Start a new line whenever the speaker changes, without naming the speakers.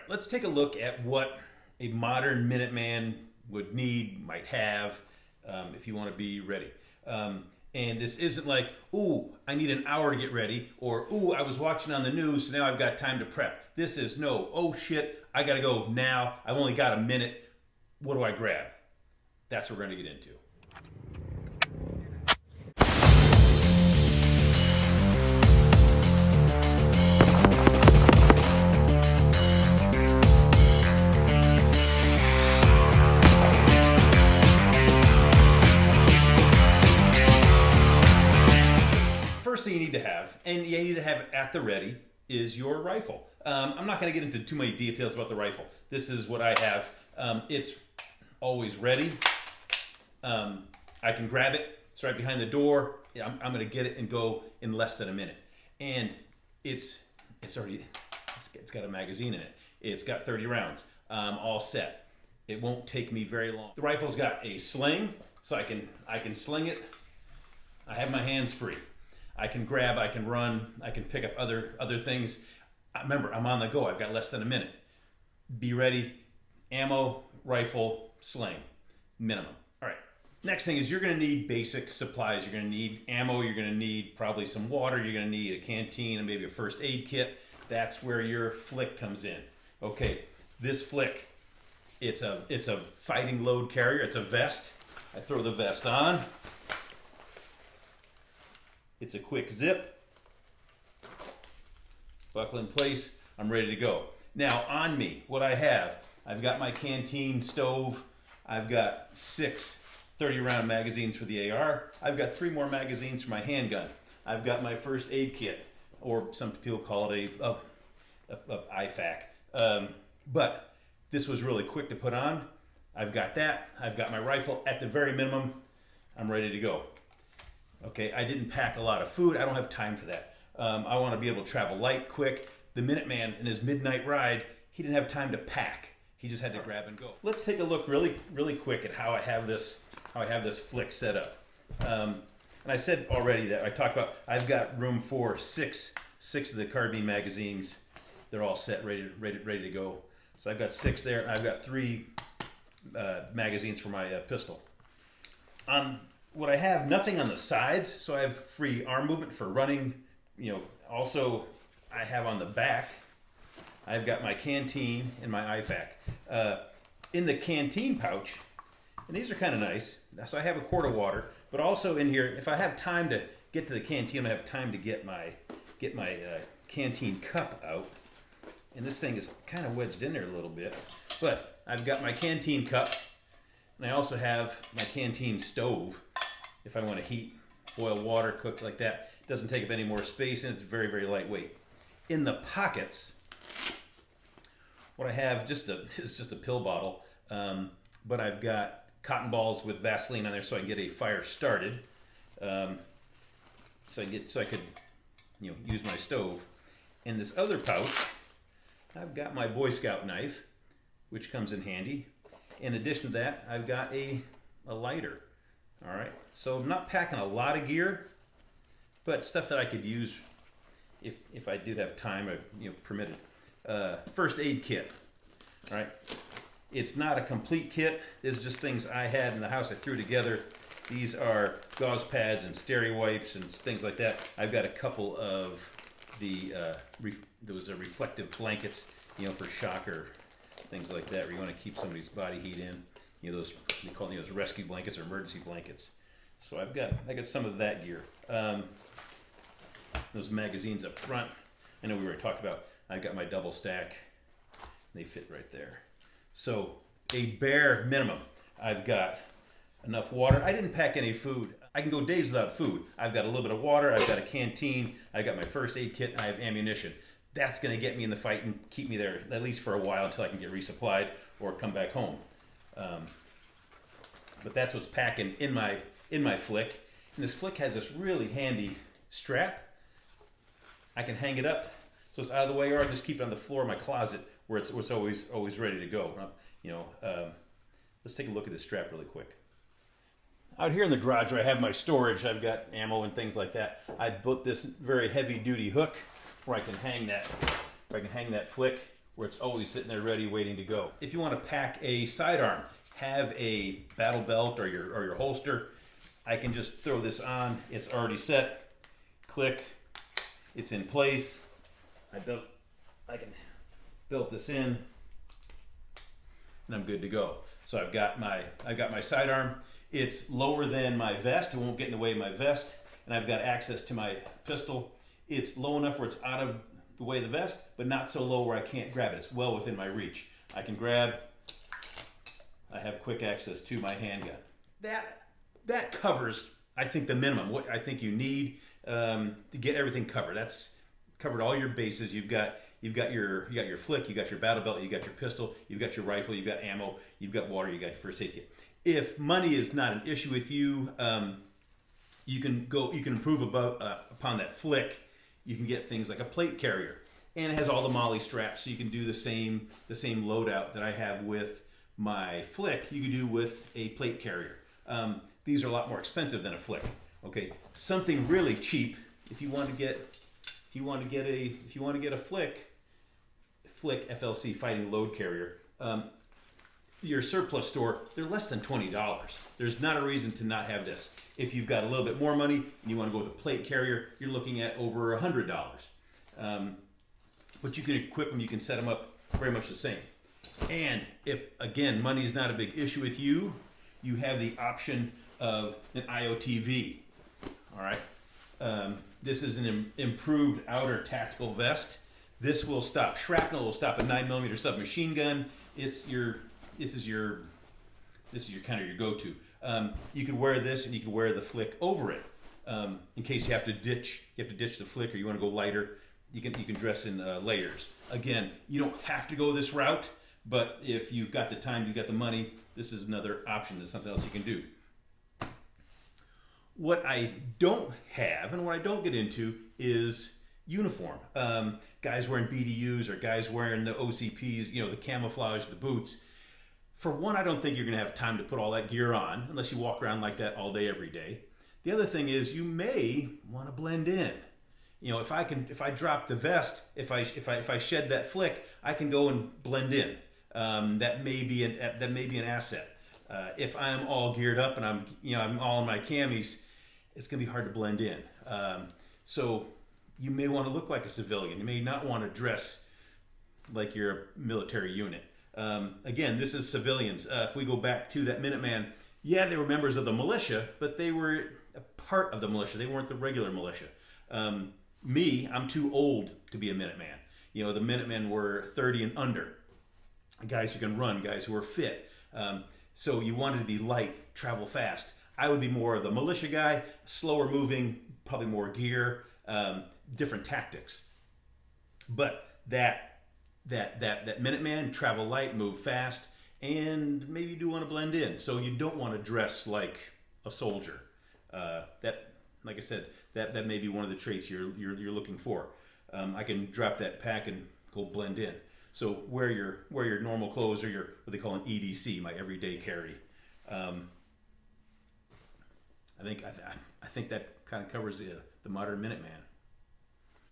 let's take a look at what a modern Minuteman would need, might have, if you want to be ready. And this isn't like, ooh, I need an hour to get ready, or ooh, I was watching on the news, so now I've got time to prep. This is no, oh shit, I gotta go now. I've only got a minute. What do I grab? That's what we're gonna get into. First thing you need to have, and you need to have at the ready, is your rifle. I'm not going to get into too many details about the rifle. This is what I have. It's always ready. I can grab it. It's right behind the door. I'm going to get it and go in less than a minute. And it's got a magazine in it. It's got 30 rounds, all set. It won't take me very long. The rifle's got a sling, so I can sling it. I have my hands free. I can grab, I can run, I can pick up other things. Remember, I'm on the go. I've got less than a minute. Be ready. Ammo, rifle, sling, minimum. All right. Next thing is you're going to need basic supplies. You're going to need ammo. You're going to need probably some water. You're going to need a canteen and maybe a first aid kit. That's where your flick comes in. Okay, this flick, it's a fighting load carrier. It's a vest. I throw the vest on. It's a quick zip, buckle in place, I'm ready to go. Now on me, what I have, I've got my canteen stove, I've got 6 30-round magazines for the AR, I've got 3 more magazines for my handgun, I've got my first aid kit, or some people call it a IFAK, but this was really quick to put on. I've got that, I've got my rifle at the very minimum, I'm ready to go. Okay, I didn't pack a lot of food. I don't have time for that. I want to be able to travel light, quick. The Minuteman in his midnight ride, he didn't have time to pack. He just had to grab and go. Let's take a look really quick at how I have this flick set up. And I said already that I talked about I've got room for six of the carbine magazines. They're all set, ready to go. So I've got 6 there. I've got 3 magazines for my pistol. What I have, nothing on the sides, so I have free arm movement for running. Also I have on the back, I've got my canteen and my IFAK. In the canteen pouch, and these are kind of nice, so I have a quart of water, but also in here, if I have time to get to the canteen, I have time to get my canteen cup out. And this thing is kind of wedged in there a little bit, but I've got my canteen cup, and I also have my canteen stove. If I want to heat, boil water, cook like that, it doesn't take up any more space, and it's very, very lightweight. In the pockets, what I have is just a pill bottle, but I've got cotton balls with Vaseline on there so I can get a fire started, so I could use my stove. In this other pouch, I've got my Boy Scout knife, which comes in handy. In addition to that, I've got a lighter. All right, so I'm not packing a lot of gear, but stuff that I could use if I did have time or permitted. First aid kit. All right, it's not a complete kit. This is just things I had in the house I threw together. These are gauze pads and steri wipes and things like that. I've got a couple of those reflective blankets, for shock or things like that, where you want to keep somebody's body heat in. Those we call those rescue blankets or emergency blankets. So I got some of that gear. Those magazines up front, I know we already talked about. I've got my double stack. They fit right there. So a bare minimum, I've got enough water. I didn't pack any food. I can go days without food. I've got a little bit of water. I've got a canteen. I've got my first aid kit. I have ammunition. That's going to get me in the fight and keep me there at least for a while until I can get resupplied or come back home. But that's what's packing in my flick. And this flick has this really handy strap. I can hang it up so it's out of the way, or I just keep it on the floor of my closet where it's always ready to go. Let's take a look at this strap really quick. Out here in the garage where I have my storage, I've got ammo and things like that. I built this very heavy duty hook where I can hang that flick where it's always sitting there ready, waiting to go. If you want to pack a sidearm, have a battle belt or your holster, I can just throw this on. It's already set. Click. It's in place. I can build this in, and I'm good to go. So I've got my sidearm. It's lower than my vest. It won't get in the way of my vest, and I've got access to my pistol. It's low enough where it's out of the way of the vest, but not so low where I can't grab it. It's well within my reach. I can grab. I have quick access to my handgun. That covers, I think, the minimum. What I think you need to get everything covered. That's covered all your bases. You've got your flick, you got your battle belt, you got your pistol, you've got your rifle, you've got ammo, you've got water, you got your first aid kit. If money is not an issue with you, you can improve upon that flick. You can get things like a plate carrier, and it has all the MOLLE straps, so you can do the same loadout that I have with my flick. You can do with a plate carrier. These are a lot more expensive than a flick. Okay, something really cheap. If you want to get a flick FLC fighting load carrier, your surplus store, they're less than $20. There's not a reason to not have this. If you've got a little bit more money and you want to go with a plate carrier, you're looking at over $100. But you can equip them, you can set them up very much the same. And if, again, money is not a big issue with you, you have the option of an IOTV. All right. This is an improved outer tactical vest. This will stop shrapnel. It will stop a 9mm submachine gun. This is your kind of your go-to. You can wear this, and you can wear the flick over it in case you have to ditch the flick, or you want to go lighter. You can dress in layers. Again, you don't have to go this route, but if you've got the time, you've got the money, this is another option. There's something else you can do. What I don't have and what I don't get into is uniform. Guys wearing BDUs or guys wearing the OCPs, the camouflage, the boots. For one, I don't think you're going to have time to put all that gear on unless you walk around like that all day, every day. The other thing is you may want to blend in. If I drop the vest, if I shed that flick, I can go and blend in. That may be an asset. If I'm all geared up and I'm all in my camis, it's going to be hard to blend in. So you may want to look like a civilian. You may not want to dress like you're a military unit. Again, this is civilians. If we go back to that Minuteman, yeah, they were members of the militia, but they were a part of the militia. They weren't the regular militia. I'm too old to be a Minuteman. The Minutemen were 30 and under. Guys who can run, guys who are fit. So you wanted to be light, travel fast. I would be more of the militia guy, slower moving, probably more gear, different tactics. But that Minuteman, travel light, move fast, and maybe you do want to blend in. So you don't want to dress like a soldier. Like I said, that may be one of the traits you're looking for. I can drop that pack and go blend in. So wear your normal clothes, or your what they call an EDC, my everyday carry. I think that kind of covers the modern Minuteman.